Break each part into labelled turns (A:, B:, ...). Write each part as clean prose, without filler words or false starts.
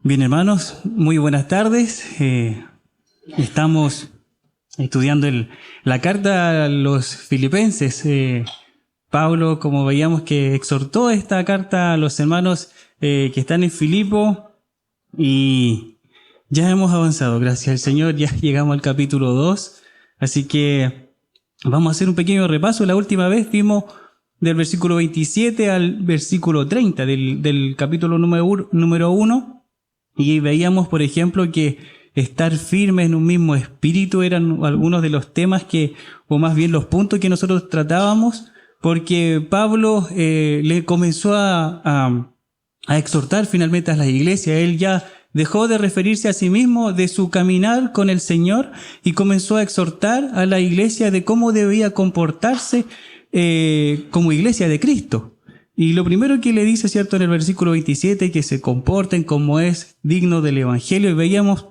A: Bien, hermanos, muy buenas tardes. Estamos estudiando la carta a los filipenses. Pablo, como veíamos, que exhortó esta carta a los hermanos que están en Filipo, y ya hemos avanzado, gracias al Señor, ya llegamos al capítulo 2, así que vamos a hacer un pequeño repaso. La última vez vimos del versículo 27 al versículo 30 del capítulo número 1. Y veíamos, por ejemplo, que estar firmes en un mismo espíritu eran algunos de los temas o más bien los puntos que nosotros tratábamos, porque Pablo le comenzó a exhortar finalmente a las iglesias. Él ya dejó de referirse a sí mismo de su caminar con el Señor y comenzó a exhortar a la iglesia de cómo debía comportarse como iglesia de Cristo. Y lo primero que le dice, ¿cierto?, en el versículo 27, que se comporten como es digno del Evangelio. Y veíamos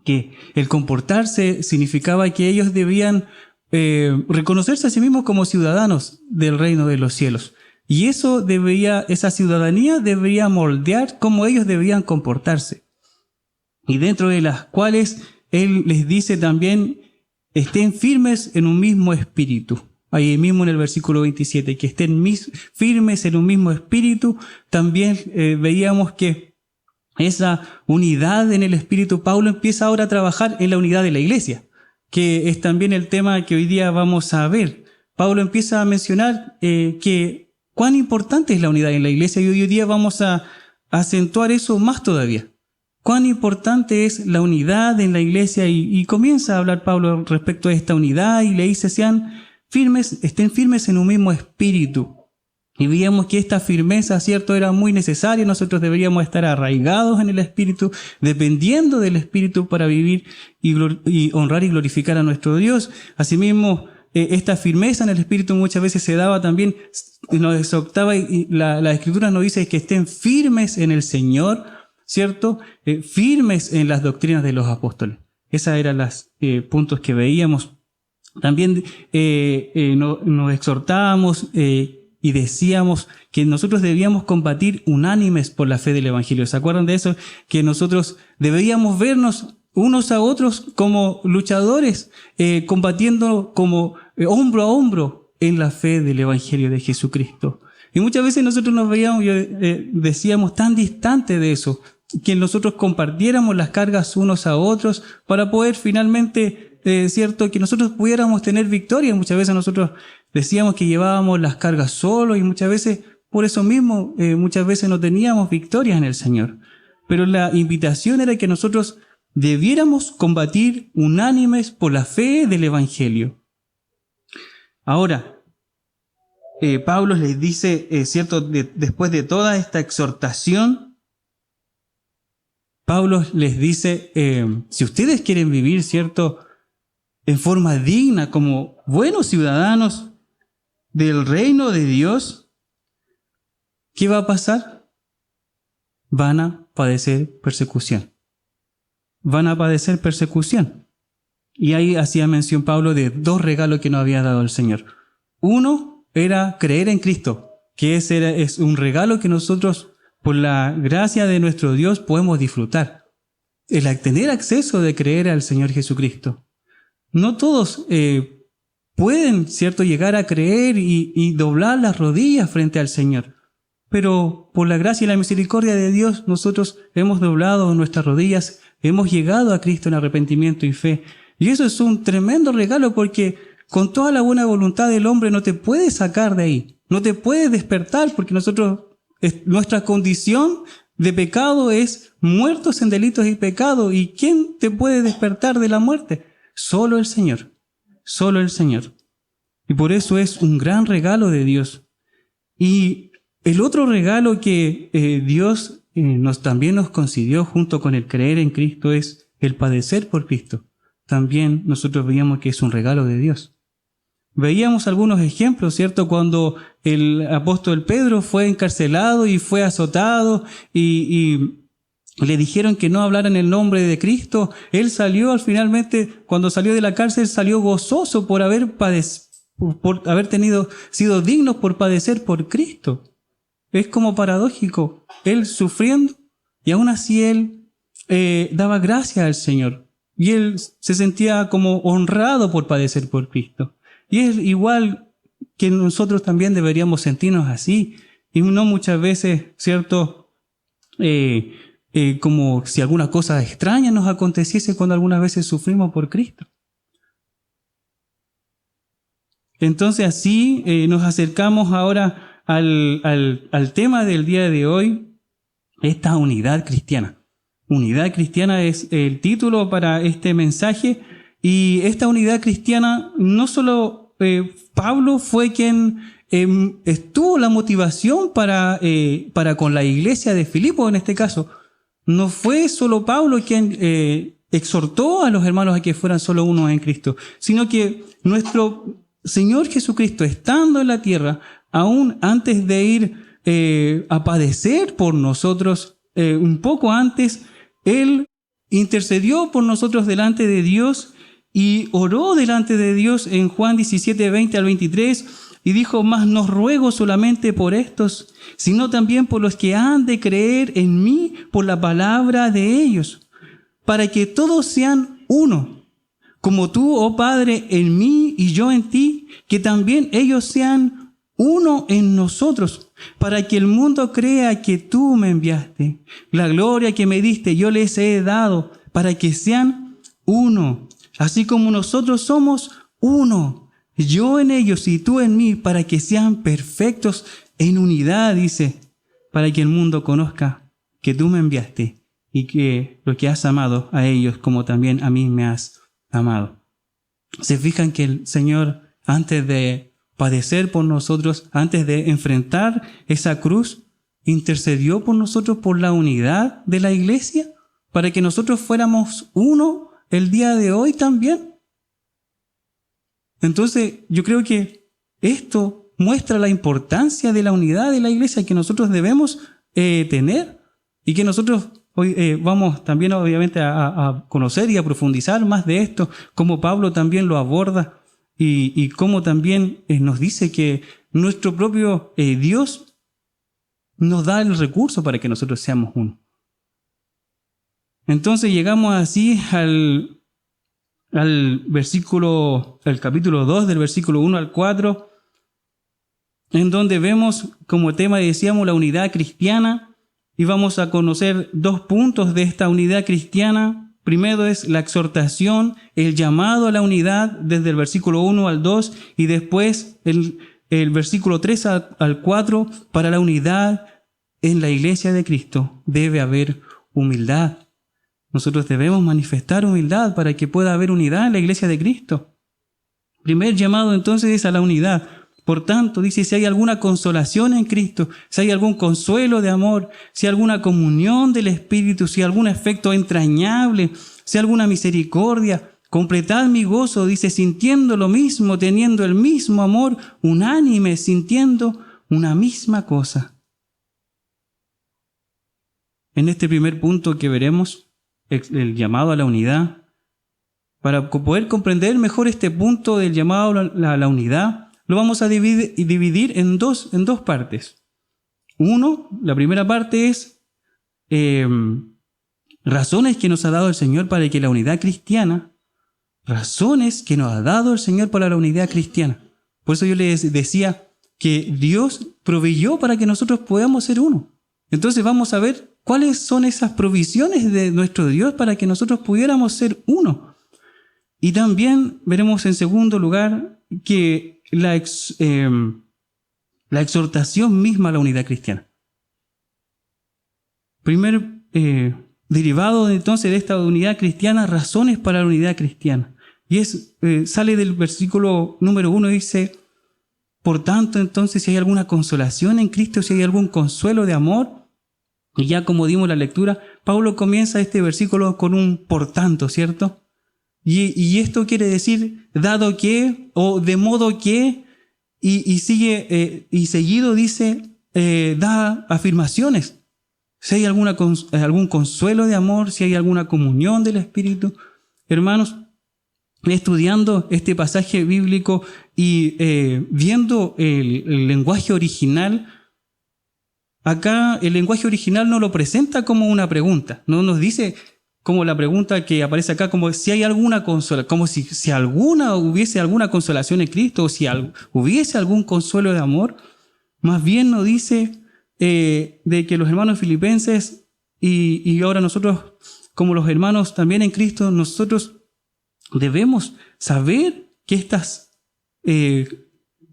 A: que el comportarse significaba que ellos debían reconocerse a sí mismos como ciudadanos del reino de los cielos. Y esa ciudadanía debería moldear cómo ellos debían comportarse. Y dentro de las cuales él les dice también, estén firmes en un mismo espíritu. Ahí mismo en el versículo 27, que estén firmes en un mismo espíritu. También veíamos que esa unidad en el espíritu, Pablo empieza ahora a trabajar en la unidad de la iglesia, que es también el tema que hoy día vamos a ver. Pablo empieza a mencionar que cuán importante es la unidad en la iglesia, y hoy día vamos a acentuar eso más todavía. Cuán importante es la unidad en la iglesia, y comienza a hablar Pablo respecto a esta unidad, y le dice, estén firmes en un mismo espíritu. Y veíamos que esta firmeza, ¿cierto?, era muy necesaria. Nosotros deberíamos estar arraigados en el Espíritu, dependiendo del Espíritu para vivir y honrar y glorificar a nuestro Dios. Asimismo, esta firmeza en el Espíritu muchas veces se daba también, nos exhortaba, y la Escritura nos dice que estén firmes en el Señor, ¿cierto? Firmes en las doctrinas de los apóstoles. Esos eran los puntos que veíamos. También nos exhortábamos y decíamos que nosotros debíamos combatir unánimes por la fe del Evangelio. ¿Se acuerdan de eso? Que nosotros deberíamos vernos unos a otros como luchadores, combatiendo como hombro a hombro en la fe del Evangelio de Jesucristo. Y muchas veces nosotros nos veíamos, decíamos, tan distantes de eso, que nosotros compartiéramos las cargas unos a otros para poder finalmente, cierto, que nosotros pudiéramos tener victoria. Muchas veces nosotros decíamos que llevábamos las cargas solos, y muchas veces, por eso mismo, muchas veces no teníamos victorias en el Señor. Pero la invitación era que nosotros debiéramos combatir unánimes por la fe del Evangelio. Ahora, Pablo les dice, cierto, después de toda esta exhortación, Pablo les dice, si ustedes quieren vivir, cierto, en forma digna, como buenos ciudadanos del reino de Dios, ¿qué va a pasar? Van a padecer persecución. Van a padecer persecución. Y ahí hacía mención Pablo de dos regalos que nos había dado el Señor. Uno era creer en Cristo, que es un regalo que nosotros, por la gracia de nuestro Dios, podemos disfrutar. El tener acceso de creer al Señor Jesucristo. No todos pueden, ¿cierto?, llegar a creer y doblar las rodillas frente al Señor. Pero por la gracia y la misericordia de Dios, nosotros hemos doblado nuestras rodillas, hemos llegado a Cristo en arrepentimiento y fe. Y eso es un tremendo regalo, porque con toda la buena voluntad del hombre no te puede sacar de ahí, no te puede despertar, porque nuestra condición de pecado es muertos en delitos y pecados. ¿Y quién te puede despertar de la muerte? Solo el Señor, solo el Señor. Y por eso es un gran regalo de Dios. Y el otro regalo que Dios también nos concedió junto con el creer en Cristo es el padecer por Cristo. También nosotros veíamos que es un regalo de Dios. Veíamos algunos ejemplos, ¿cierto? Cuando el apóstol Pedro fue encarcelado y fue azotado y le dijeron que no hablara en el nombre de Cristo, él salió finalmente, cuando salió de la cárcel, salió gozoso por haber sido digno por padecer por Cristo. Es como paradójico, él sufriendo Y aún así él daba gracias al Señor. Y él se sentía como honrado por padecer por Cristo. Y es igual que nosotros también deberíamos sentirnos así. Y no muchas veces, ¿cierto? Como si alguna cosa extraña nos aconteciese cuando algunas veces sufrimos por Cristo. Entonces así nos acercamos ahora al tema del día de hoy, esta unidad cristiana. Unidad cristiana es el título para este mensaje, y esta unidad cristiana no solo Pablo fue quien estuvo la motivación para con la iglesia de Filipo en este caso. No fue solo Pablo quien exhortó a los hermanos a que fueran solo uno en Cristo, sino que nuestro Señor Jesucristo, estando en la tierra, aún antes de ir a padecer por nosotros, un poco antes, Él intercedió por nosotros delante de Dios y oró delante de Dios en Juan 17, 20 al 23, y dijo: mas no ruego solamente por estos, sino también por los que han de creer en mí por la palabra de ellos, para que todos sean uno, como tú, oh Padre, en mí y yo en ti, que también ellos sean uno en nosotros, para que el mundo crea que tú me enviaste. La gloria que me diste yo les he dado, para que sean uno, así como nosotros somos uno, yo en ellos y tú en mí, para que sean perfectos en unidad, dice, para que el mundo conozca que tú me enviaste y que lo que has amado a ellos como también a mí me has amado. Se fijan que el Señor, antes de padecer por nosotros, antes de enfrentar esa cruz, intercedió por nosotros por la unidad de la iglesia, para que nosotros fuéramos uno el día de hoy también. Entonces, yo creo que esto muestra la importancia de la unidad de la iglesia que nosotros debemos tener, y que nosotros hoy vamos también obviamente a conocer y a profundizar más de esto, como Pablo también lo aborda y cómo también nos dice que nuestro propio Dios nos da el recurso para que nosotros seamos uno. Entonces llegamos así al capítulo 2, del versículo 1 al 4, en donde vemos como tema, decíamos, la unidad cristiana. Y vamos a conocer dos puntos de esta unidad cristiana. Primero es la exhortación, el llamado a la unidad desde el versículo 1 al 2, y después el versículo 3 al 4, para la unidad en la iglesia de Cristo debe haber humildad. Nosotros debemos manifestar humildad para que pueda haber unidad en la iglesia de Cristo. Primer llamado entonces es a la unidad. Por tanto, dice, si hay alguna consolación en Cristo, si hay algún consuelo de amor, si hay alguna comunión del Espíritu, si hay algún afecto entrañable, si hay alguna misericordia, completad mi gozo, dice, sintiendo lo mismo, teniendo el mismo amor, unánime, sintiendo una misma cosa. En este primer punto que veremos, el llamado a la unidad, para poder comprender mejor este punto del llamado a la unidad, lo vamos a dividir en dos partes. La primera parte es razones que nos ha dado el Señor para que la unidad cristiana, razones que nos ha dado el Señor para la unidad cristiana. Por eso yo les decía que Dios proveyó para que nosotros podamos ser uno. Entonces vamos a ver cuáles son esas provisiones de nuestro Dios para que nosotros pudiéramos ser uno. Y también veremos en segundo lugar que la exhortación misma a la unidad cristiana. Primer derivado entonces de esta unidad cristiana, razones para la unidad cristiana. Y sale del versículo número 1, dice: por tanto, entonces, si hay alguna consolación en Cristo, si hay algún consuelo de amor, y ya como dimos la lectura, Pablo comienza este versículo con un por tanto, ¿cierto? Y esto quiere decir dado que, o de modo que, y sigue, y seguido dice, da afirmaciones. Si hay algún consuelo de amor, si hay alguna comunión del Espíritu. Hermanos, estudiando este pasaje bíblico y viendo el lenguaje original, acá el lenguaje original no lo presenta como una pregunta, no nos dice como la pregunta que aparece acá, como si hay alguna consolación, como si hubiese alguna consolación en Cristo, o si hubiese algún consuelo de amor. Más bien nos dice de que los hermanos filipenses y ahora nosotros, como los hermanos también en Cristo, nosotros debemos saber que estas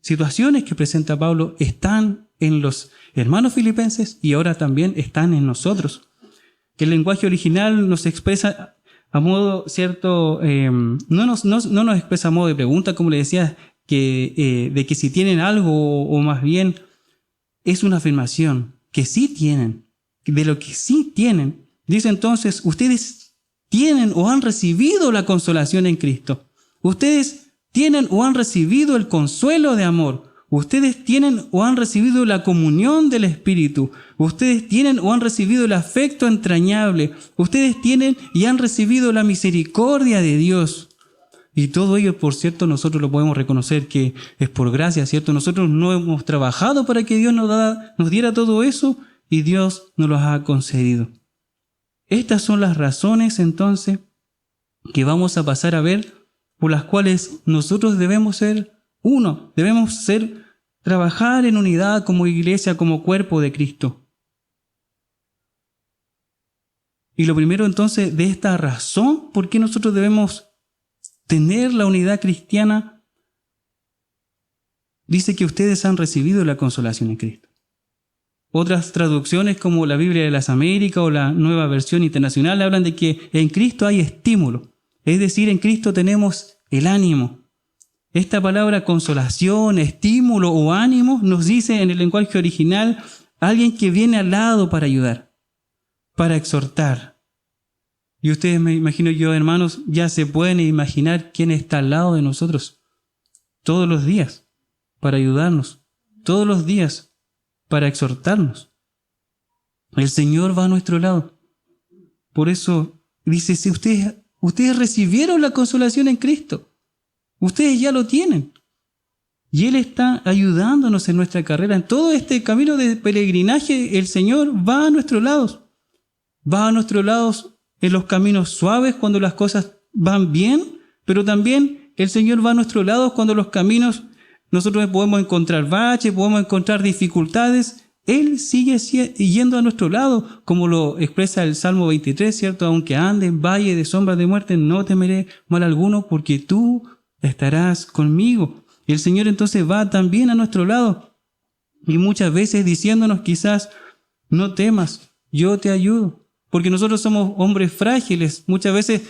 A: situaciones que presenta Pablo están en los hermanos filipenses y ahora también están en nosotros. Que el lenguaje original nos expresa a modo cierto, no nos expresa a modo de pregunta, como le decía, de que si tienen algo, o más bien es una afirmación, que sí tienen, de lo que sí tienen. Dice entonces, ustedes tienen o han recibido la consolación en Cristo. Ustedes tienen o han recibido el consuelo de amor. Ustedes tienen o han recibido la comunión del Espíritu. Ustedes tienen o han recibido el afecto entrañable. Ustedes tienen y han recibido la misericordia de Dios. Y todo ello, por cierto, nosotros lo podemos reconocer que es por gracia, ¿cierto? Nosotros no hemos trabajado para que Dios nos diera todo eso y Dios nos lo ha concedido. Estas son las razones, entonces, que vamos a pasar a ver por las cuales nosotros debemos ser uno, trabajar en unidad como iglesia, como cuerpo de Cristo. Y lo primero entonces de esta razón, ¿por qué nosotros debemos tener la unidad cristiana? Dice que ustedes han recibido la consolación en Cristo. Otras traducciones como la Biblia de las Américas o la Nueva Versión Internacional hablan de que en Cristo hay estímulo. Es decir, en Cristo tenemos el ánimo. Esta palabra consolación, estímulo o ánimo nos dice en el lenguaje original alguien que viene al lado para ayudar, para exhortar. Y ustedes, me imagino yo, hermanos, ya se pueden imaginar quién está al lado de nosotros todos los días para ayudarnos, todos los días para exhortarnos. El Señor va a nuestro lado. Por eso dice, si ustedes recibieron la consolación en Cristo, ustedes ya lo tienen. Y Él está ayudándonos en nuestra carrera. En todo este camino de peregrinaje, el Señor va a nuestros lados. Va a nuestros lados en los caminos suaves cuando las cosas van bien, pero también el Señor va a nuestros lados cuando los caminos nosotros podemos encontrar baches, podemos encontrar dificultades. Él sigue yendo a nuestro lado, como lo expresa el Salmo 23, ¿cierto? Aunque ande en valle de sombra de muerte, no temeré mal alguno, porque tú estarás conmigo. Y el Señor entonces va también a nuestro lado. Y muchas veces diciéndonos quizás, no temas, yo te ayudo. Porque nosotros somos hombres frágiles. Muchas veces,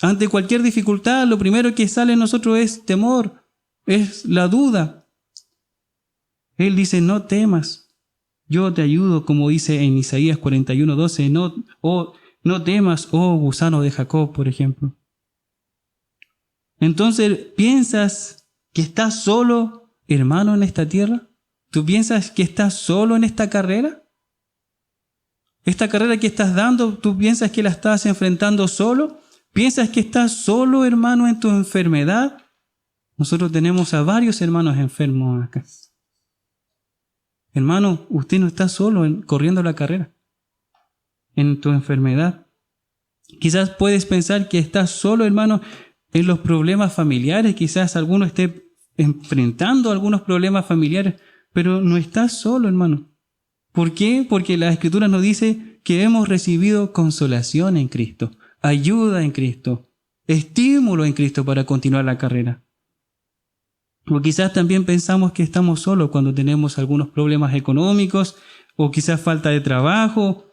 A: ante cualquier dificultad, lo primero que sale en nosotros es temor, es la duda. Él dice, no temas, yo te ayudo, como dice en Isaías 41:12, no temas, oh gusano de Jacob, por ejemplo. Entonces, ¿piensas que estás solo, hermano, en esta tierra? ¿Tú piensas que estás solo en esta carrera? ¿Esta carrera que estás dando, tú piensas que la estás enfrentando solo? ¿Piensas que estás solo, hermano, en tu enfermedad? Nosotros tenemos a varios hermanos enfermos acá. Hermano, usted no está solo corriendo la carrera, en tu enfermedad. Quizás puedes pensar que estás solo, hermano, en los problemas familiares. Quizás alguno esté enfrentando algunos problemas familiares, pero no estás solo, hermano. ¿Por qué? Porque la Escritura nos dice que hemos recibido consolación en Cristo, ayuda en Cristo, estímulo en Cristo para continuar la carrera. O quizás también pensamos que estamos solos cuando tenemos algunos problemas económicos, o quizás falta de trabajo,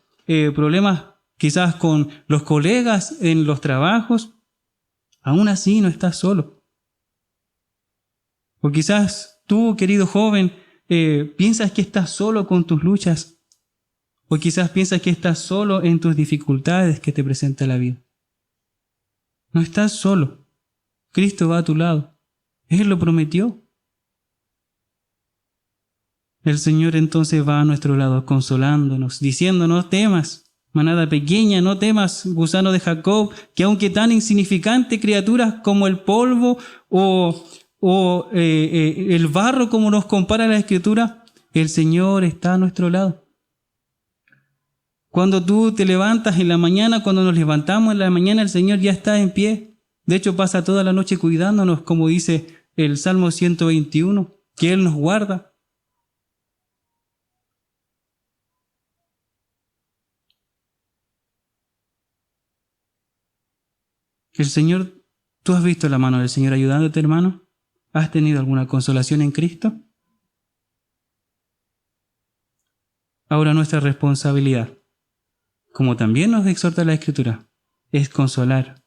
A: problemas quizás con los colegas en los trabajos. Aún así no estás solo. O quizás tú, querido joven, piensas que estás solo con tus luchas, o quizás piensas que estás solo en tus dificultades que te presenta la vida. No estás solo. Cristo va a tu lado. Él lo prometió. El Señor entonces va a nuestro lado consolándonos, diciendo, no temas, manada pequeña, no temas, gusano de Jacob, que aunque tan insignificante criaturas como el polvo o el barro, como nos compara la Escritura, el Señor está a nuestro lado. Cuando tú te levantas en la mañana, cuando nos levantamos en la mañana, el Señor ya está en pie. De hecho, pasa toda la noche cuidándonos, como dice el Salmo 121, que Él nos guarda. El Señor, ¿tú has visto la mano del Señor ayudándote, hermano? ¿Has tenido alguna consolación en Cristo? Ahora nuestra responsabilidad, como también nos exhorta la Escritura, es consolar,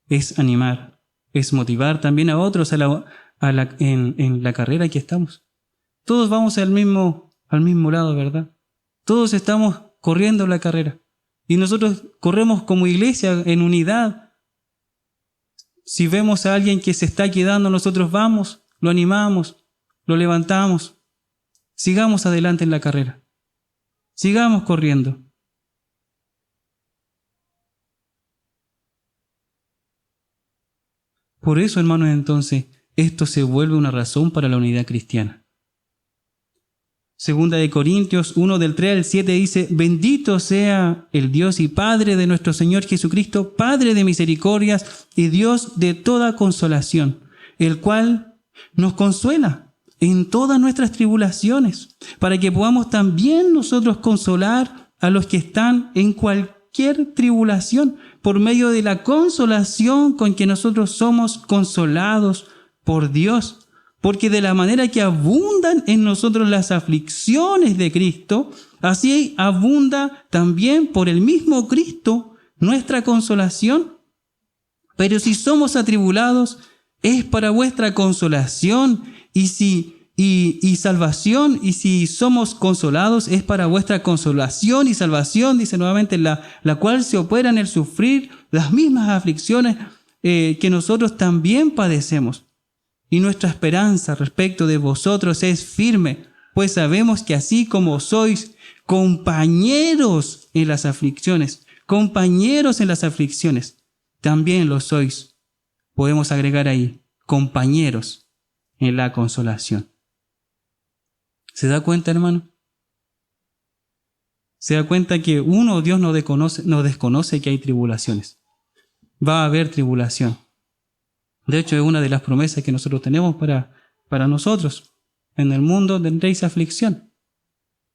A: es animar, es motivar también a otros en la carrera que estamos. Todos vamos al mismo lado, ¿verdad? Todos estamos corriendo la carrera. Y nosotros corremos como iglesia en unidad. Si vemos a alguien que se está quedando, nosotros vamos, lo animamos, lo levantamos. Sigamos adelante en la carrera. Sigamos corriendo. Por eso, hermanos, entonces, esto se vuelve una razón para la unidad cristiana. Segunda de Corintios 1 del 3 al 7 dice: bendito sea el Dios y Padre de nuestro Señor Jesucristo, Padre de misericordias y Dios de toda consolación, el cual nos consuela en todas nuestras tribulaciones, para que podamos también nosotros consolar a los que están en cualquier tribulación, por medio de la consolación con que nosotros somos consolados por Dios. Porque de la manera que abundan en nosotros las aflicciones de Cristo, así abunda también por el mismo Cristo nuestra consolación. Pero si somos atribulados, es para vuestra consolación, y salvación, y si somos consolados, es para vuestra consolación y salvación, dice nuevamente, la cual se opera en el sufrir las mismas aflicciones que nosotros también padecemos. Y nuestra esperanza respecto de vosotros es firme, pues sabemos que así como sois compañeros en las aflicciones, también lo sois. Podemos agregar ahí, compañeros en la consolación. ¿Se da cuenta, hermano? ¿Se da cuenta que Dios no desconoce que hay tribulaciones? Va a haber tribulación. De hecho, es una de las promesas que nosotros tenemos para nosotros. En el mundo tendréis aflicción.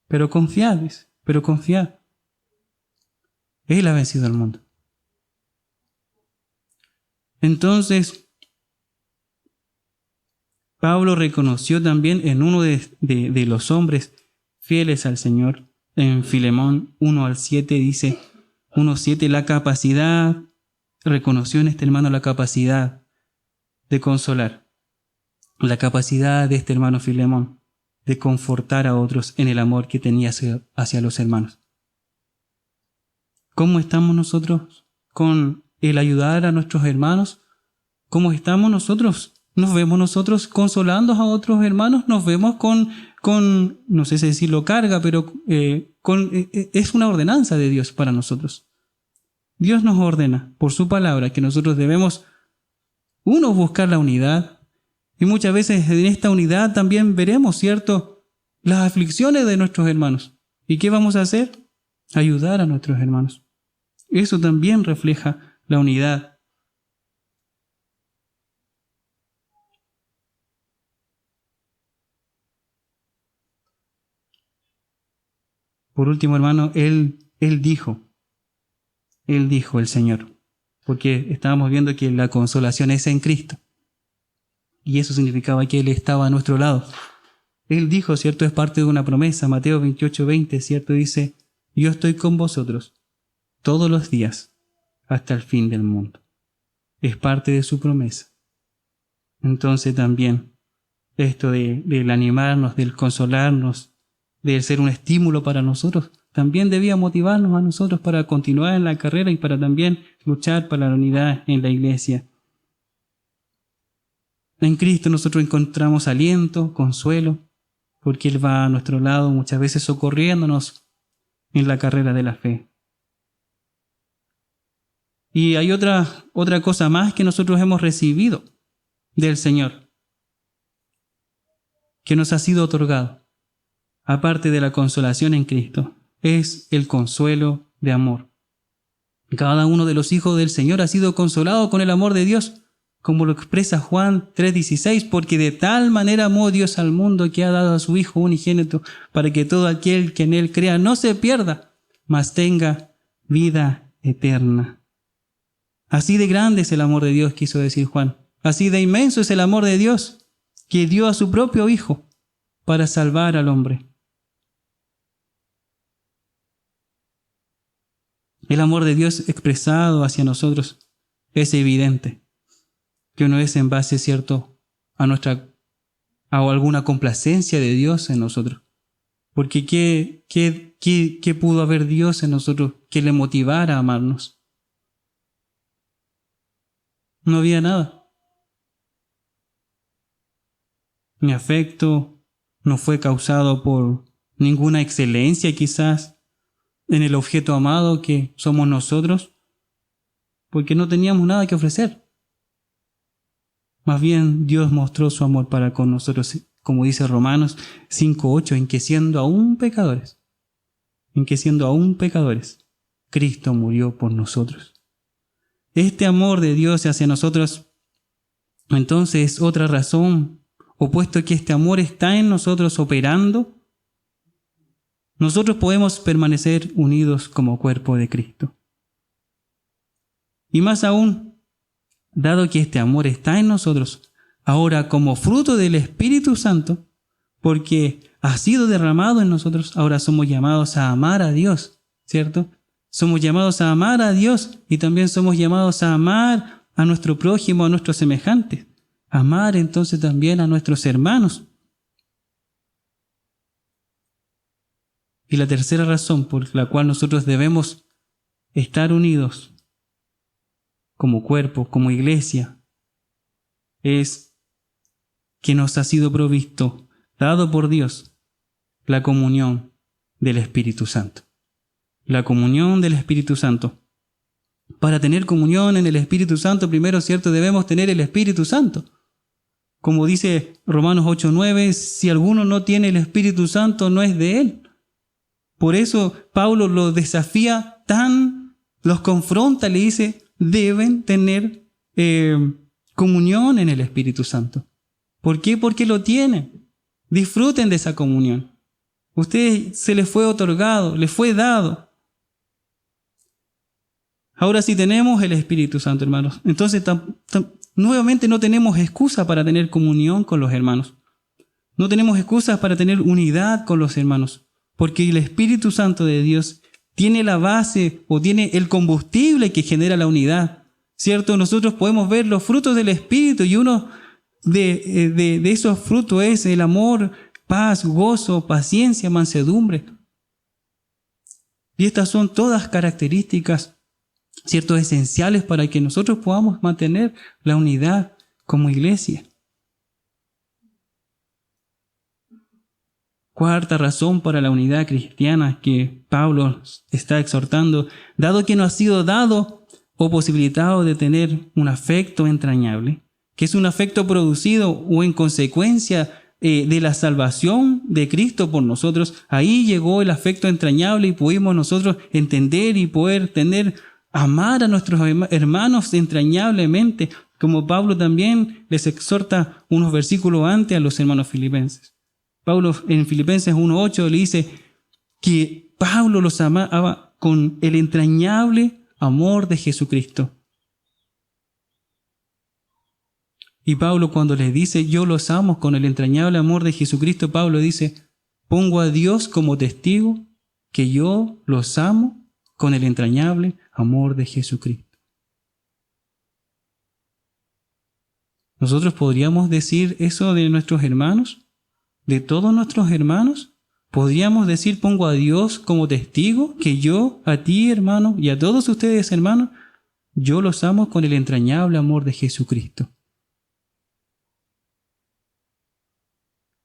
A: Pero confiad, dice, pero confiad. Él ha vencido al mundo. Entonces, Pablo reconoció también en uno de los hombres fieles al Señor, en Filemón 1 al 7, dice 1:7, la capacidad, reconoció en este hermano la capacidad de consolar, la capacidad de este hermano Filemón de confortar a otros en el amor que tenía hacia los hermanos. ¿Cómo estamos nosotros con el ayudar a nuestros hermanos? ¿Cómo estamos nosotros? ¿Nos vemos nosotros consolando a otros hermanos? ¿Nos vemos con no sé si decirlo carga, pero es una ordenanza de Dios para nosotros? Dios nos ordena por su palabra que nosotros debemos buscar la unidad, y muchas veces en esta unidad también veremos, ¿cierto?, las aflicciones de nuestros hermanos. ¿Y qué vamos a hacer? Ayudar a nuestros hermanos. Eso también refleja la unidad. Por último, hermano, Él dijo el Señor, porque estábamos viendo que la consolación es en Cristo. Y eso significaba que Él estaba a nuestro lado. Él dijo, ¿cierto? Es parte de una promesa. Mateo 28:20, ¿cierto? Dice: yo estoy con vosotros todos los días hasta el fin del mundo. Es parte de su promesa. Entonces también esto del animarnos, del consolarnos, del ser un estímulo para nosotros, también debía motivarnos a nosotros para continuar en la carrera y para también luchar para la unidad en la iglesia. En Cristo nosotros encontramos aliento, consuelo, porque Él va a nuestro lado muchas veces socorriéndonos en la carrera de la fe. Y hay otra cosa más que nosotros hemos recibido del Señor, que nos ha sido otorgado, aparte de la consolación en Cristo, es el consuelo de amor. Cada uno de los hijos del Señor ha sido consolado con el amor de Dios, como lo expresa Juan 3:16, porque de tal manera amó Dios al mundo que ha dado a su Hijo unigénito, para que todo aquel que en Él crea no se pierda, mas tenga vida eterna. Así de grande es el amor de Dios, quiso decir Juan. Así de inmenso es el amor de Dios, que dio a su propio Hijo para salvar al hombre. El amor de Dios expresado hacia nosotros es evidente, que no es en base, cierto, a alguna complacencia de Dios en nosotros. Porque ¿qué pudo haber Dios en nosotros que le motivara a amarnos? No había nada. Mi afecto no fue causado por ninguna excelencia quizás en el objeto amado que somos nosotros, porque no teníamos nada que ofrecer. Más bien Dios mostró su amor para con nosotros, como dice Romanos 5:8, en que siendo aún pecadores, Cristo murió por nosotros. Este amor de Dios hacia nosotros, entonces, es otra razón, o puesto que este amor está en nosotros operando, nosotros podemos permanecer unidos como cuerpo de Cristo. Y más aún, dado que este amor está en nosotros, ahora como fruto del Espíritu Santo, porque ha sido derramado en nosotros, ahora somos llamados a amar a Dios, ¿cierto? Somos llamados a amar a Dios y también somos llamados a amar a nuestro prójimo, a nuestros semejantes. Amar entonces también a nuestros hermanos. Y la tercera razón por la cual nosotros debemos estar unidos como cuerpo, como iglesia, es que nos ha sido provisto, dado por Dios, la comunión del Espíritu Santo. La comunión del Espíritu Santo. Para tener comunión en el Espíritu Santo, primero, ¿cierto?, debemos tener el Espíritu Santo. Como dice Romanos 8:9, si alguno no tiene el Espíritu Santo, no es de él. Por eso Pablo los desafía los confronta, le dice, deben tener comunión en el Espíritu Santo. ¿Por qué? Porque lo tienen. Disfruten de esa comunión. Ustedes se les fue otorgado, les fue dado. Ahora sí tenemos el Espíritu Santo, hermanos. Entonces, nuevamente no tenemos excusa para tener comunión con los hermanos. No tenemos excusas para tener unidad con los hermanos. Porque el Espíritu Santo de Dios tiene la base o tiene el combustible que genera la unidad. ¿Cierto? Nosotros podemos ver los frutos del Espíritu y uno de esos frutos es el amor, paz, gozo, paciencia, mansedumbre. Y estas son todas características, ¿cierto?, esenciales para que nosotros podamos mantener la unidad como iglesia. Cuarta razón para la unidad cristiana que Pablo está exhortando, dado que nos ha sido dado o posibilitado de tener un afecto entrañable, que es un afecto producido o en consecuencia de la salvación de Cristo por nosotros. Ahí llegó el afecto entrañable y pudimos nosotros entender y poder amar a nuestros hermanos entrañablemente, como Pablo también les exhorta unos versículos antes a los hermanos filipenses. Pablo en Filipenses 1:8 le dice que Pablo los amaba con el entrañable amor de Jesucristo. Y Pablo, cuando les dice yo los amo con el entrañable amor de Jesucristo, Pablo dice, pongo a Dios como testigo que yo los amo con el entrañable amor de Jesucristo. ¿Nosotros podríamos decir eso de nuestros hermanos? ¿De todos nuestros hermanos? ¿Podríamos decir, pongo a Dios como testigo que yo, a ti, hermano, y a todos ustedes, hermanos, yo los amo con el entrañable amor de Jesucristo?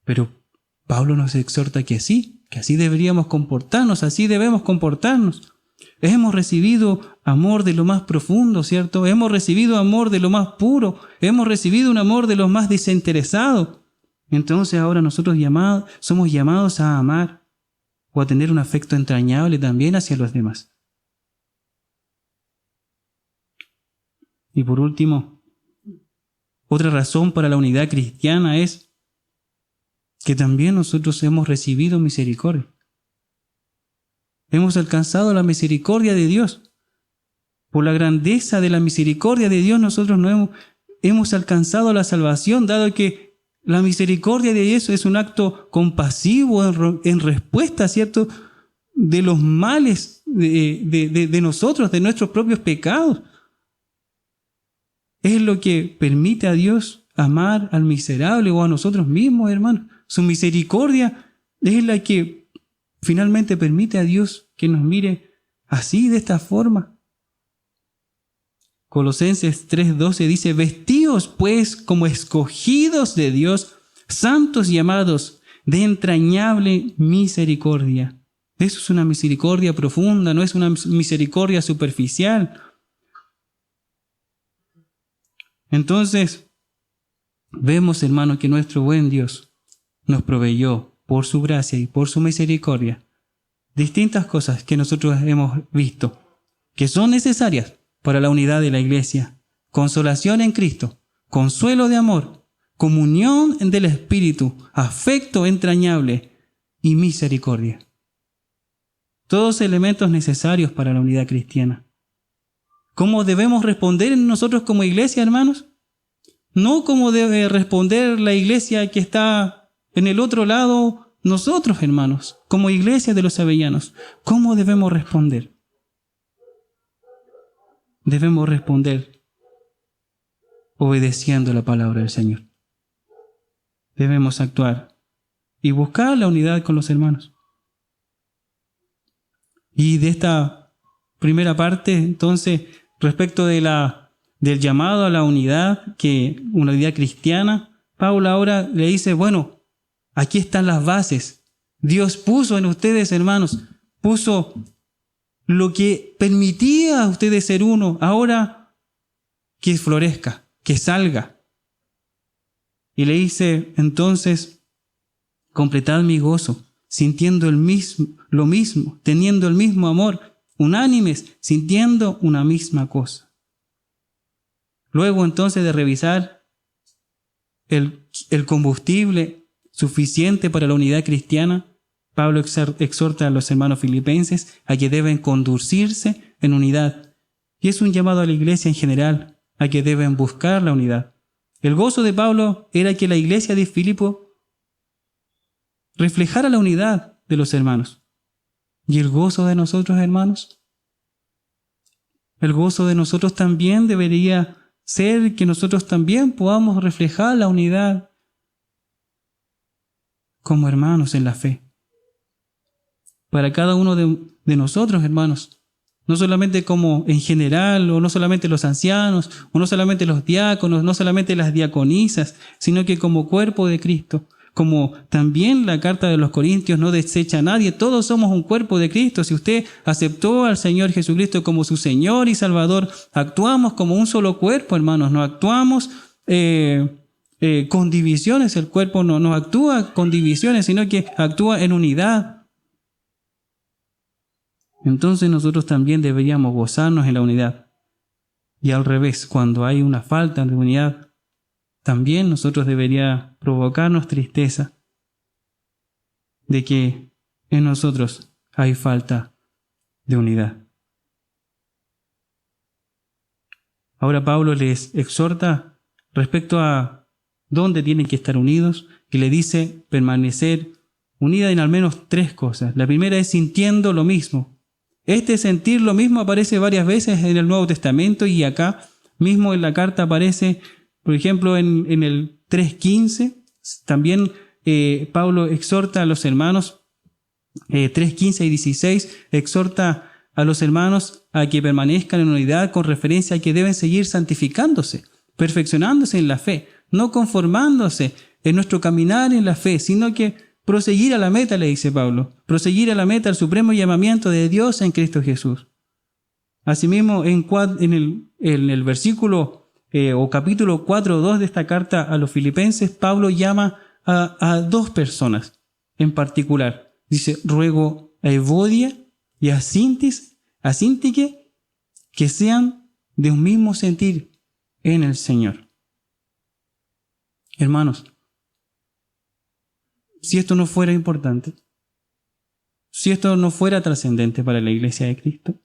A: Pero Pablo nos exhorta que así deberíamos comportarnos, así debemos comportarnos. Hemos recibido amor de lo más profundo, ¿cierto? Hemos recibido amor de lo más puro, hemos recibido un amor de lo más desinteresado. Entonces ahora nosotros somos llamados a amar o a tener un afecto entrañable también hacia los demás. Y por último, otra razón para la unidad cristiana es que también nosotros hemos recibido misericordia. Hemos alcanzado la misericordia de Dios. Por la grandeza de la misericordia de Dios, nosotros no hemos alcanzado la salvación, dado que la misericordia de Dios es un acto compasivo en respuesta, ¿cierto?, de los males de nosotros, de nuestros propios pecados. Es lo que permite a Dios amar al miserable o a nosotros mismos, hermanos. Su misericordia es la que finalmente permite a Dios que nos mire así, de esta forma. Colosenses 3:12 dice: vestíos pues como escogidos de Dios, santos y amados, de entrañable misericordia. Eso es una misericordia profunda, no es una misericordia superficial. Entonces, vemos, hermano, que nuestro buen Dios nos proveyó, por su gracia y por su misericordia, distintas cosas que nosotros hemos visto, que son necesarias para la unidad de la iglesia: consolación en Cristo, consuelo de amor, comunión del Espíritu, afecto entrañable y misericordia. Todos elementos necesarios para la unidad cristiana. ¿Cómo debemos responder nosotros como iglesia, hermanos? No como debe responder la iglesia que está en el otro lado, nosotros, hermanos, como iglesia de los avellanos. ¿Cómo debemos responder? Debemos responder obedeciendo la palabra del Señor. Debemos actuar y buscar la unidad con los hermanos. Y de esta primera parte, entonces, respecto del llamado a la unidad, una unidad cristiana, Pablo ahora le dice, bueno, aquí están las bases. Dios puso en ustedes, hermanos, puso lo que permitía a ustedes ser uno, ahora que florezca, que salga. Y le dice, entonces, completad mi gozo, sintiendo lo mismo, teniendo el mismo amor, unánimes, sintiendo una misma cosa. Luego entonces de revisar el combustible suficiente para la unidad cristiana, Pablo exhorta a los hermanos filipenses a que deben conducirse en unidad. Y es un llamado a la iglesia en general a que deben buscar la unidad. El gozo de Pablo era que la iglesia de Filipo reflejara la unidad de los hermanos. ¿Y el gozo de nosotros, hermanos? El gozo de nosotros también debería ser que nosotros también podamos reflejar la unidad como hermanos en la fe. Para cada uno de nosotros, hermanos, no solamente como en general, o no solamente los ancianos, o no solamente los diáconos, no solamente las diaconisas, sino que como cuerpo de Cristo. Como también la carta de los Corintios no desecha a nadie, todos somos un cuerpo de Cristo. Si usted aceptó al Señor Jesucristo como su Señor y Salvador, actuamos como un solo cuerpo, hermanos, no actuamos con divisiones. El cuerpo no actúa con divisiones, sino que actúa en unidad. Entonces nosotros también deberíamos gozarnos en la unidad. Y al revés, cuando hay una falta de unidad, también nosotros debería provocarnos tristeza de que en nosotros hay falta de unidad. Ahora Pablo les exhorta respecto a dónde tienen que estar unidos y le dice permanecer unida en al menos 3 cosas. La primera es sintiendo lo mismo. Este sentir lo mismo aparece varias veces en el Nuevo Testamento y acá mismo en la carta aparece, por ejemplo, en el 3:15. También Pablo exhorta a los hermanos, 3:15 y 16, exhorta a los hermanos a que permanezcan en unidad con referencia a que deben seguir santificándose, perfeccionándose en la fe, no conformándose en nuestro caminar en la fe, sino que proseguir a la meta, le dice Pablo, proseguir a la meta, al supremo llamamiento de Dios en Cristo Jesús. Asimismo, en el versículo o capítulo 4:2 de esta carta a los filipenses, Pablo llama a 2 personas en particular. Dice, ruego a Evodia y a Síntique que sean de un mismo sentir en el Señor. Hermanos, si esto no fuera importante, si esto no fuera trascendente para la iglesia de Cristo,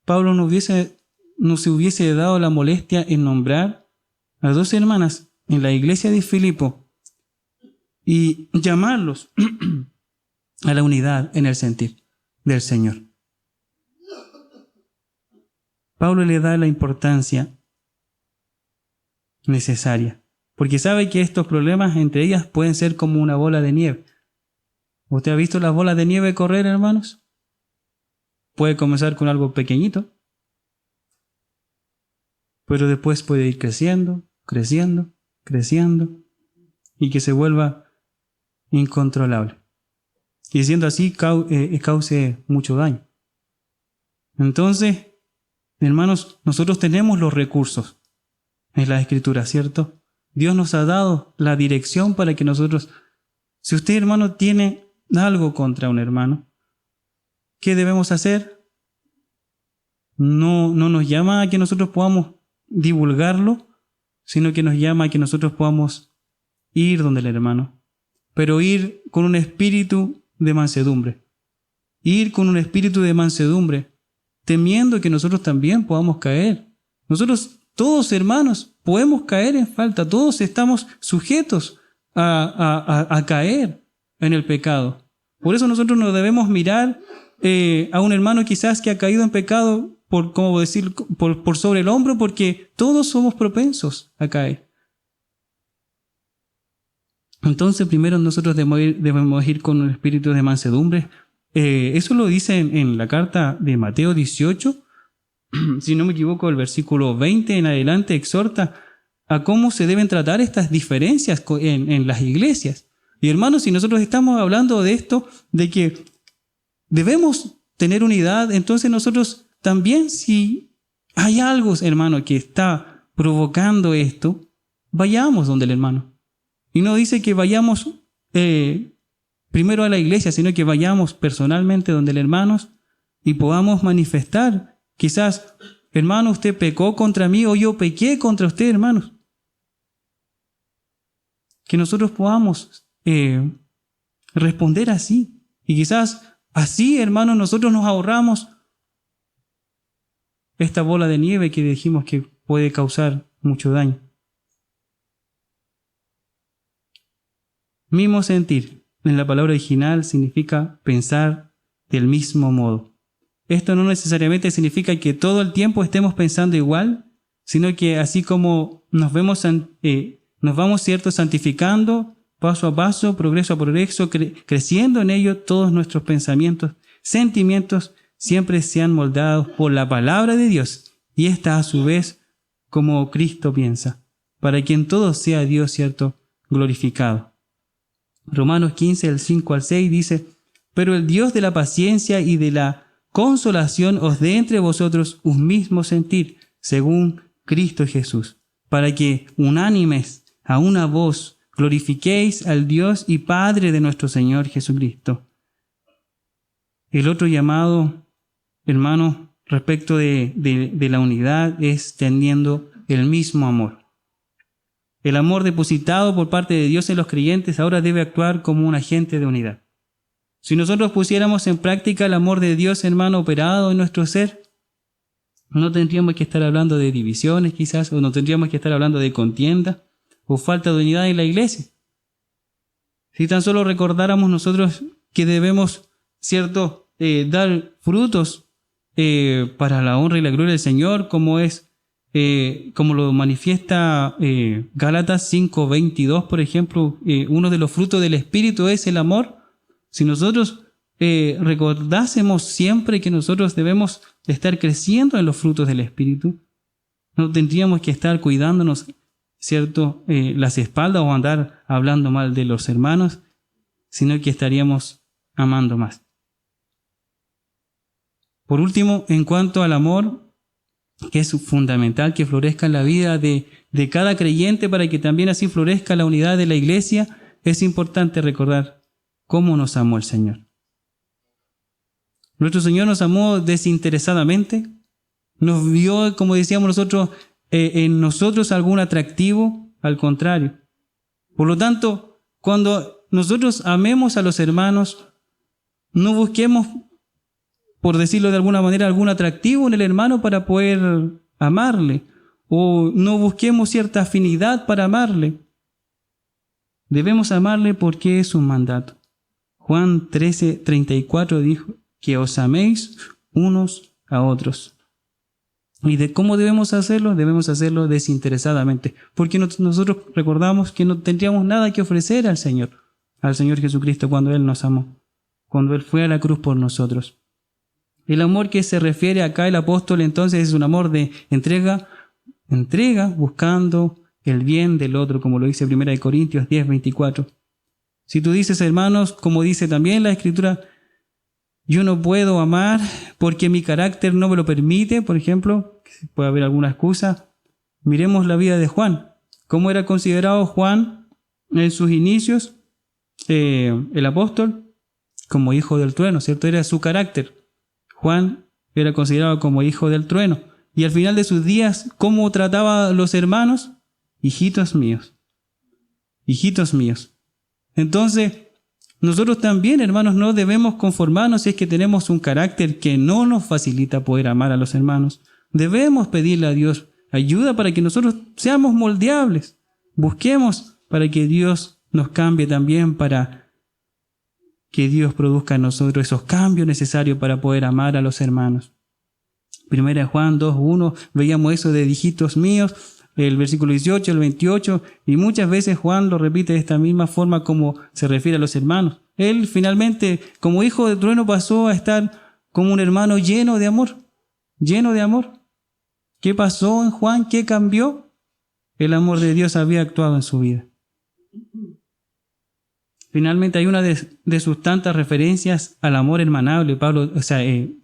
A: Pablo no se hubiese dado la molestia en nombrar a 2 hermanas en la iglesia de Filipo y llamarlos a la unidad en el sentir del Señor. Pablo le da la importancia necesaria, porque sabe que estos problemas entre ellas pueden ser como una bola de nieve. ¿Usted ha visto las bolas de nieve correr, hermanos? Puede comenzar con algo pequeñito, pero después puede ir creciendo, creciendo, creciendo, y que se vuelva incontrolable. Y siendo así, cause mucho daño. Entonces, hermanos, nosotros tenemos los recursos en la Escritura, ¿cierto? Dios nos ha dado la dirección para que nosotros, si usted, hermano, tiene algo contra un hermano, ¿qué debemos hacer? No nos llama a que nosotros podamos divulgarlo, sino que nos llama a que nosotros podamos ir donde el hermano, pero ir con un espíritu de mansedumbre. Ir con un espíritu de mansedumbre, temiendo que nosotros también podamos caer. Nosotros, todos hermanos, podemos caer en falta. Todos estamos sujetos a caer en el pecado. Por eso nosotros no debemos mirar a un hermano quizás que ha caído en pecado por sobre el hombro, porque todos somos propensos a caer. Entonces, primero nosotros debemos ir con un espíritu de mansedumbre. Eso lo dice en la carta de Mateo 18, si no me equivoco, el versículo 20 en adelante exhorta a cómo se deben tratar estas diferencias en las iglesias. Y hermanos, si nosotros estamos hablando de esto, de que debemos tener unidad, entonces nosotros también, si hay algo, hermano, que está provocando esto, vayamos donde el hermano. Y no dice que vayamos primero a la iglesia, sino que vayamos personalmente donde el hermano y podamos manifestar. Quizás, hermano, usted pecó contra mí o yo pequé contra usted, hermanos. Que nosotros podamos responder así. Y quizás así, hermanos, nosotros nos ahorramos esta bola de nieve que dijimos que puede causar mucho daño. Mismo sentir, en la palabra original, significa pensar del mismo modo. Esto no necesariamente significa que todo el tiempo estemos pensando igual, sino que así como nos vamos, ¿cierto?, santificando paso a paso, progreso a progreso, creciendo en ello, todos nuestros pensamientos, sentimientos, siempre sean moldados por la palabra de Dios, y esta a su vez como Cristo piensa, para que en todo sea Dios, ¿cierto?, glorificado. Romanos 15, del 5 al 6 dice: pero el Dios de la paciencia y de la consolación os dé entre vosotros un mismo sentir, según Cristo Jesús, para que unánimes a una voz glorifiquéis al Dios y Padre de nuestro Señor Jesucristo. El otro llamado, hermano, respecto de la unidad es teniendo el mismo amor. El amor depositado por parte de Dios en los creyentes ahora debe actuar como un agente de unidad. Si nosotros pusiéramos en práctica el amor de Dios, hermano, operado en nuestro ser, no tendríamos que estar hablando de divisiones quizás, o no tendríamos que estar hablando de contienda o falta de unidad en la iglesia. Si tan solo recordáramos nosotros que debemos, ¿cierto?, dar frutos para la honra y la gloria del Señor, como lo manifiesta Gálatas 5:22, por ejemplo, uno de los frutos del Espíritu es el amor. Si nosotros recordásemos siempre que nosotros debemos estar creciendo en los frutos del Espíritu, no tendríamos que estar cuidándonos, ¿cierto?, las espaldas o andar hablando mal de los hermanos, sino que estaríamos amando más. Por último, en cuanto al amor, que es fundamental que florezca en la vida de cada creyente para que también así florezca la unidad de la iglesia, es importante recordar cómo nos amó el Señor. Nuestro Señor nos amó desinteresadamente, nos vio, como decíamos nosotros, en nosotros algún atractivo, al contrario. Por lo tanto, cuando nosotros amemos a los hermanos, no busquemos, por decirlo de alguna manera, algún atractivo en el hermano para poder amarle, o no busquemos cierta afinidad para amarle. Debemos amarle porque es un mandato. Juan 13:34 dijo que os améis unos a otros. ¿Y de cómo debemos hacerlo? Debemos hacerlo desinteresadamente, porque nosotros recordamos que no tendríamos nada que ofrecer al Señor Jesucristo cuando Él nos amó, cuando Él fue a la cruz por nosotros. El amor que se refiere acá el apóstol entonces es un amor de entrega buscando el bien del otro, como lo dice 1 Corintios 10:24. Si tú dices, hermanos, como dice también la Escritura, yo no puedo amar porque mi carácter no me lo permite, por ejemplo, puede haber alguna excusa. Miremos la vida de Juan. ¿Cómo era considerado Juan en sus inicios? El apóstol, como hijo del trueno, ¿cierto? Era su carácter. Juan era considerado como hijo del trueno. Y al final de sus días, ¿cómo trataba a los hermanos? Hijitos míos. Hijitos míos. Entonces, nosotros también, hermanos, no debemos conformarnos si es que tenemos un carácter que no nos facilita poder amar a los hermanos. Debemos pedirle a Dios ayuda para que nosotros seamos moldeables. Busquemos para que Dios nos cambie también, para que Dios produzca en nosotros esos cambios necesarios para poder amar a los hermanos. 1 Juan 2:1, veíamos eso de hijitos míos, el versículo 18, el 28, y muchas veces Juan lo repite de esta misma forma como se refiere a los hermanos. Él finalmente, como hijo del trueno, pasó a estar como un hermano lleno de amor, lleno de amor. ¿Qué pasó en Juan? ¿Qué cambió? El amor de Dios había actuado en su vida. Finalmente hay una de sus tantas referencias al amor hermanable.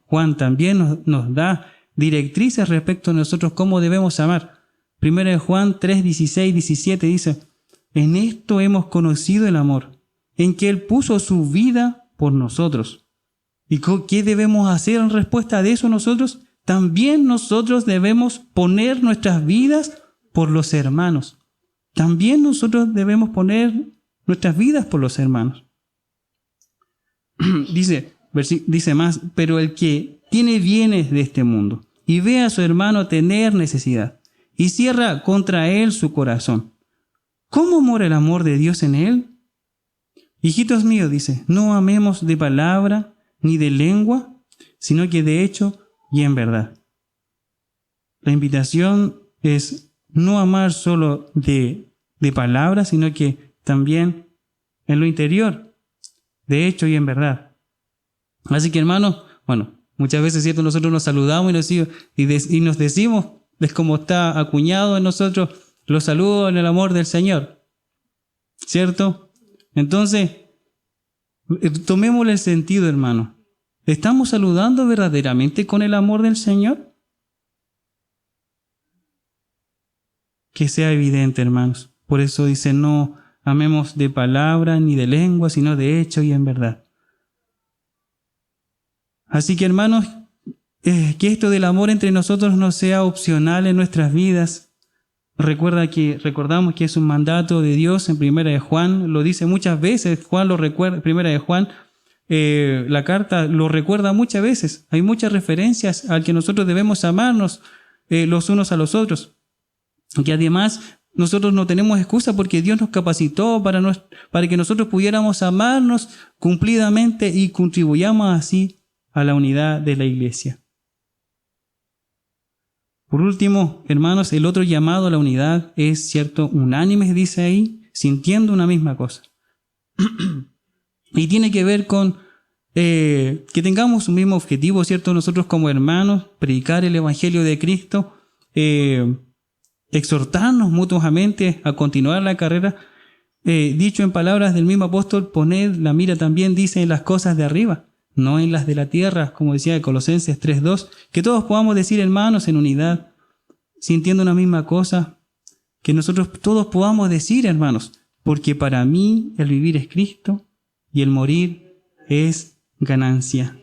A: Juan también nos da directrices respecto a nosotros cómo debemos amar. 1 Juan 3:16-17 dice: en esto hemos conocido el amor, en que Él puso su vida por nosotros. ¿Y qué debemos hacer en respuesta de eso nosotros? También nosotros debemos poner nuestras vidas por los hermanos. También nosotros debemos poner nuestras vidas por los hermanos. Dice más, pero el que tiene bienes de este mundo y ve a su hermano tener necesidad y cierra contra él su corazón, ¿cómo mora el amor de Dios en él? Hijitos míos, dice, no amemos de palabra ni de lengua, sino que de hecho y en verdad. La invitación es no amar solo de palabra, sino que también en lo interior, de hecho y en verdad. Así que, hermanos, muchas veces, ¿cierto?, nosotros nos saludamos y nos decimos, es como está acuñado en nosotros, los saludos en el amor del Señor, ¿cierto? Entonces, tomémosle el sentido, hermano. ¿Estamos saludando verdaderamente con el amor del Señor? Que sea evidente, hermanos. Por eso dice, no amemos de palabra ni de lengua, sino de hecho y en verdad. Así que, hermanos, que esto del amor entre nosotros no sea opcional en nuestras vidas. Recordamos que es un mandato de Dios en 1 Juan, lo dice muchas veces, Juan lo recuerda, 1 Juan, la carta lo recuerda muchas veces. Hay muchas referencias al que nosotros debemos amarnos los unos a los otros. Que además nosotros no tenemos excusa porque Dios nos capacitó para que nosotros pudiéramos amarnos cumplidamente y contribuyamos así a la unidad de la iglesia. Por último, hermanos, el otro llamado a la unidad es, ¿cierto?, unánimes, dice ahí, sintiendo una misma cosa. Y tiene que ver con que tengamos un mismo objetivo, ¿cierto? Nosotros como hermanos, predicar el Evangelio de Cristo, exhortarnos mutuamente a continuar la carrera. Dicho en palabras del mismo apóstol, poned la mira también, dice, en las cosas de arriba, no en las de la tierra, como decía de Colosenses 3:2, que todos podamos decir, hermanos, en unidad, sintiendo una misma cosa, que nosotros todos podamos decir, hermanos, porque para mí el vivir es Cristo y el morir es ganancia.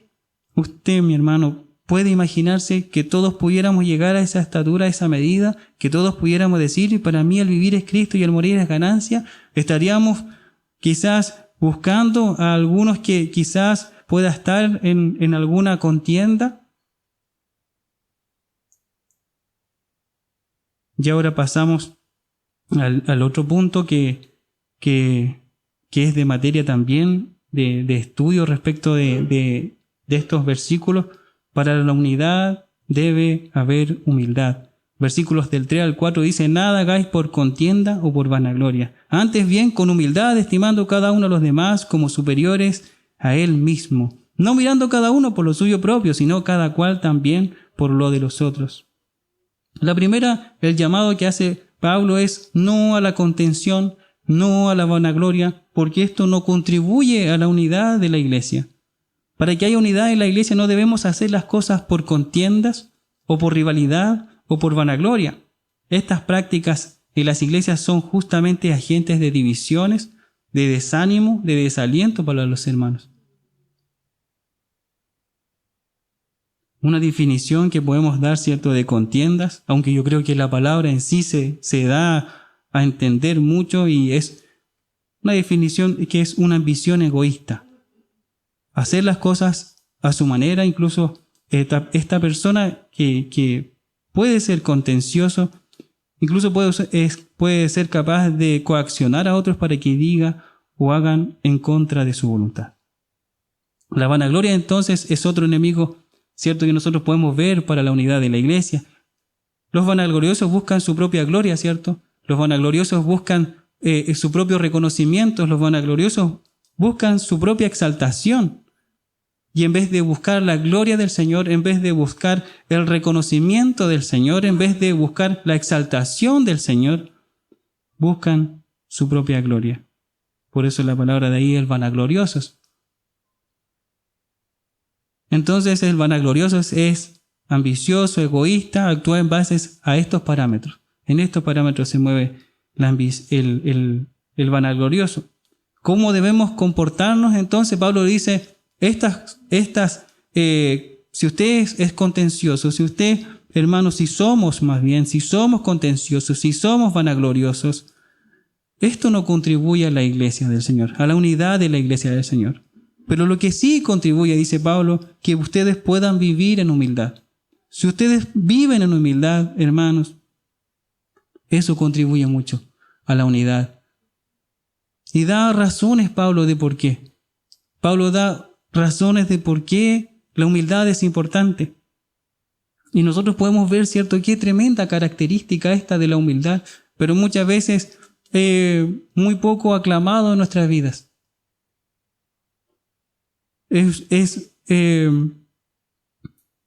A: Usted, mi hermano, puede imaginarse que todos pudiéramos llegar a esa estatura, a esa medida, que todos pudiéramos decir, para mí el vivir es Cristo y el morir es ganancia? ¿Estaríamos quizás buscando a algunos que quizás pueda estar en alguna contienda? Y ahora pasamos al otro punto que es de materia también de estudio respecto de estos versículos. Para la unidad debe haber humildad. Versículos del 3 al 4 dice: nada hagáis por contienda o por vanagloria, antes bien con humildad, estimando cada uno a los demás como superiores a él mismo, no mirando cada uno por lo suyo propio, sino cada cual también por lo de los otros. La primera, el llamado que hace Pablo es no a la contención, no a la vanagloria, porque esto no contribuye a la unidad de la iglesia. Para que haya unidad en la iglesia no debemos hacer las cosas por contiendas o por rivalidad o por vanagloria. Estas prácticas en las iglesias son justamente agentes de divisiones, de desánimo, de desaliento para los hermanos. Una definición que podemos dar, ¿cierto?, de contiendas, aunque yo creo que la palabra en sí se da a entender mucho, y es una definición que es una ambición egoísta. Hacer las cosas a su manera, incluso esta persona que puede ser contencioso, incluso puede ser capaz de coaccionar a otros para que diga o hagan en contra de su voluntad. La vanagloria entonces es otro enemigo, cierto, que nosotros podemos ver para la unidad de la iglesia. Los vanagloriosos buscan su propia gloria, ¿cierto? Los vanagloriosos buscan su propio reconocimiento, los vanagloriosos buscan su propia exaltación. Y en vez de buscar la gloria del Señor, en vez de buscar el reconocimiento del Señor, en vez de buscar la exaltación del Señor, buscan su propia gloria. Por eso la palabra de ahí es vanagloriosos. Entonces el vanaglorioso es ambicioso, egoísta, actúa en base a estos parámetros. En estos parámetros se mueve el vanaglorioso. ¿Cómo debemos comportarnos? Entonces Pablo dice, si usted es contencioso, si usted, hermanos, si somos contenciosos, si somos vanagloriosos, esto no contribuye a la iglesia del Señor, a la unidad de la iglesia del Señor. Pero lo que sí contribuye, dice Pablo, que ustedes puedan vivir en humildad. Si ustedes viven en humildad, hermanos, eso contribuye mucho a la unidad. Y da razones Pablo de por qué. Pablo da razones de por qué la humildad es importante. Y nosotros podemos ver, ¿cierto?, qué tremenda característica esta de la humildad, pero muchas veces muy poco aclamado en nuestras vidas.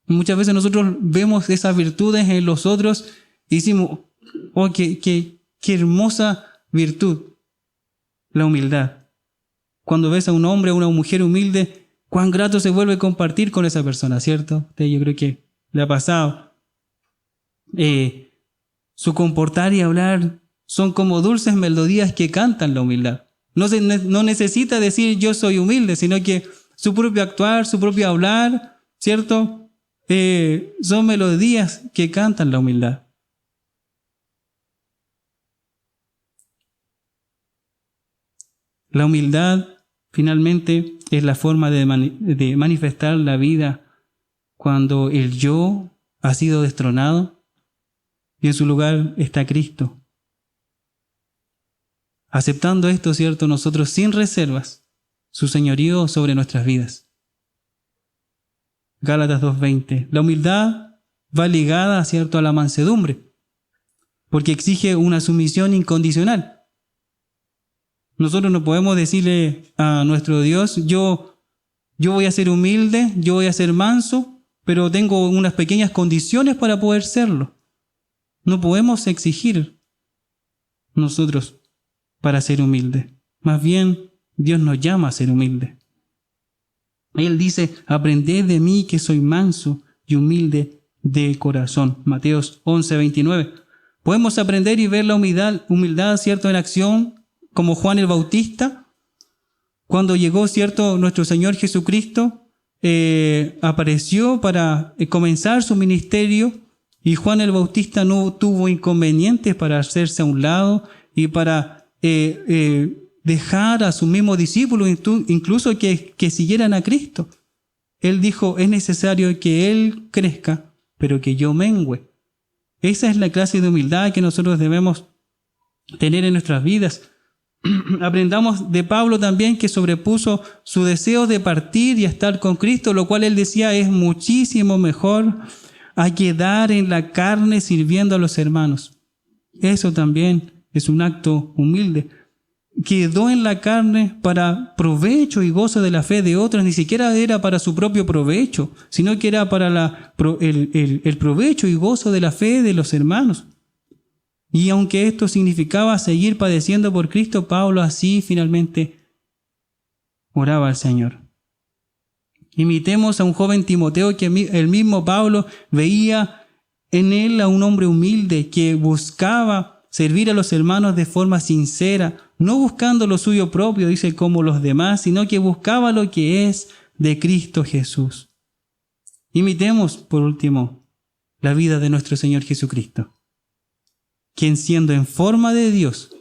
A: Muchas veces nosotros vemos esas virtudes en los otros y decimos, oh, qué hermosa virtud, la humildad. Cuando ves a un hombre o una mujer humilde, cuán grato se vuelve compartir con esa persona, ¿cierto? Yo creo que le ha pasado. Su comportar y hablar son como dulces melodías que cantan la humildad. No necesita decir yo soy humilde, sino que su propio actuar, su propio hablar, ¿cierto? Son melodías que cantan la humildad. La humildad, finalmente, es la forma de manifestar la vida cuando el yo ha sido destronado y en su lugar está Cristo. Aceptando esto, ¿cierto?, nosotros sin reservas, su señorío sobre nuestras vidas. Gálatas 2:20. La humildad va ligada, ¿cierto?, a la mansedumbre, porque exige una sumisión incondicional. Nosotros no podemos decirle a nuestro Dios, yo voy a ser humilde, yo voy a ser manso, pero tengo unas pequeñas condiciones para poder serlo. No podemos exigir nosotros para ser humilde. Más bien, Dios nos llama a ser humilde. Él dice, aprended de mí que soy manso y humilde de corazón. Mateos 11:29. Podemos aprender y ver la humildad, ¿cierto?, en acción, como Juan el Bautista, cuando llegó, ¿cierto?, nuestro Señor Jesucristo, apareció para comenzar su ministerio, y Juan el Bautista no tuvo inconvenientes para hacerse a un lado y para dejar a sus mismos discípulos incluso que siguieran a Cristo. Él dijo, es necesario que Él crezca, pero que yo mengüe. Esa es la clase de humildad que nosotros debemos tener en nuestras vidas. Aprendamos de Pablo también, que sobrepuso su deseo de partir y estar con Cristo, lo cual él decía es muchísimo mejor a quedar en la carne sirviendo a los hermanos. Eso también es un acto humilde. Quedó en la carne para provecho y gozo de la fe de otros. Ni siquiera era para su propio provecho, sino que era para el provecho y gozo de la fe de los hermanos. Y aunque esto significaba seguir padeciendo por Cristo, Pablo así finalmente oraba al Señor. Imitemos a un joven Timoteo, que el mismo Pablo veía en él a un hombre humilde que buscaba servir a los hermanos de forma sincera, no buscando lo suyo propio, dice, como los demás, sino que buscaba lo que es de Cristo Jesús. Imitemos, por último, la vida de nuestro Señor Jesucristo, quien siendo en forma de Dios,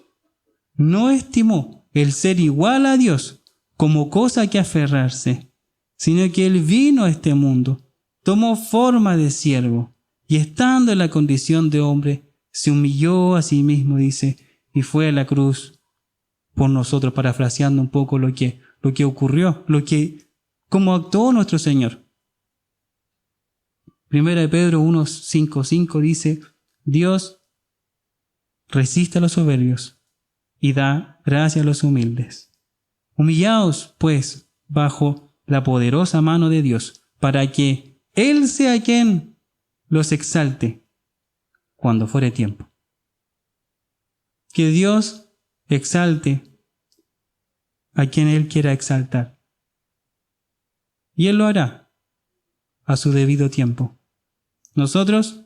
A: no estimó el ser igual a Dios como cosa que aferrarse, sino que Él vino a este mundo, tomó forma de siervo, y estando en la condición de hombre, se humilló a sí mismo, dice, y fue a la cruz por nosotros, parafraseando un poco lo que ocurrió, cómo actuó nuestro Señor. Primera de Pedro 1:5 dice, Dios resiste a los soberbios y da gracia a los humildes. Humillaos, pues, bajo la poderosa mano de Dios, para que Él sea quien los exalte cuando fuere tiempo. Que Dios exalte a quien Él quiera exaltar. Y Él lo hará a su debido tiempo. Nosotros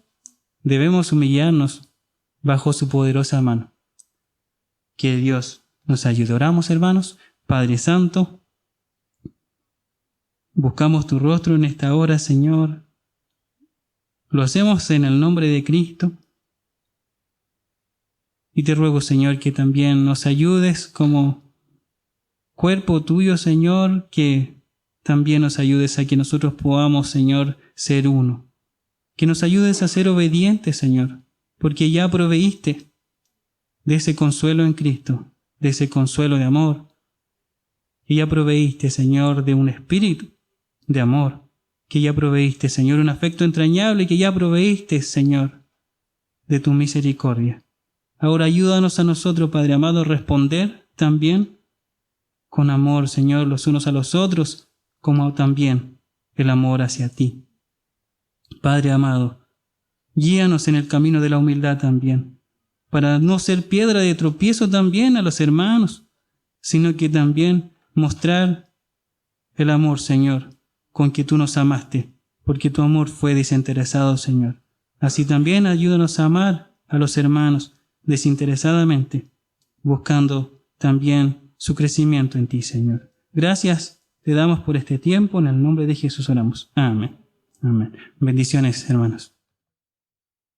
A: debemos humillarnos bajo su poderosa mano. Que Dios nos ayude. Oramos, hermanos. Padre Santo, buscamos tu rostro en esta hora, Señor. Lo hacemos en el nombre de Cristo. Y te ruego, Señor, que también nos ayudes como cuerpo tuyo, Señor, que también nos ayudes a que nosotros podamos, Señor, ser uno. Que nos ayudes a ser obedientes, Señor, porque ya proveíste de ese consuelo en Cristo, de ese consuelo de amor. Y ya proveíste, Señor, de un espíritu de amor. Que ya proveíste, Señor, un afecto entrañable. Que ya proveíste, Señor, de tu misericordia. Ahora ayúdanos a nosotros, Padre amado, a responder también con amor, Señor, los unos a los otros, como también el amor hacia ti. Padre amado, guíanos en el camino de la humildad también, para no ser piedra de tropiezo también a los hermanos, sino que también mostrar el amor, Señor, con que tú nos amaste, porque tu amor fue desinteresado, Señor. Así también ayúdanos a amar a los hermanos desinteresadamente, buscando también su crecimiento en ti, Señor. Gracias te damos por este tiempo. En el nombre de Jesús oramos. Amén. Amén. Bendiciones, hermanos.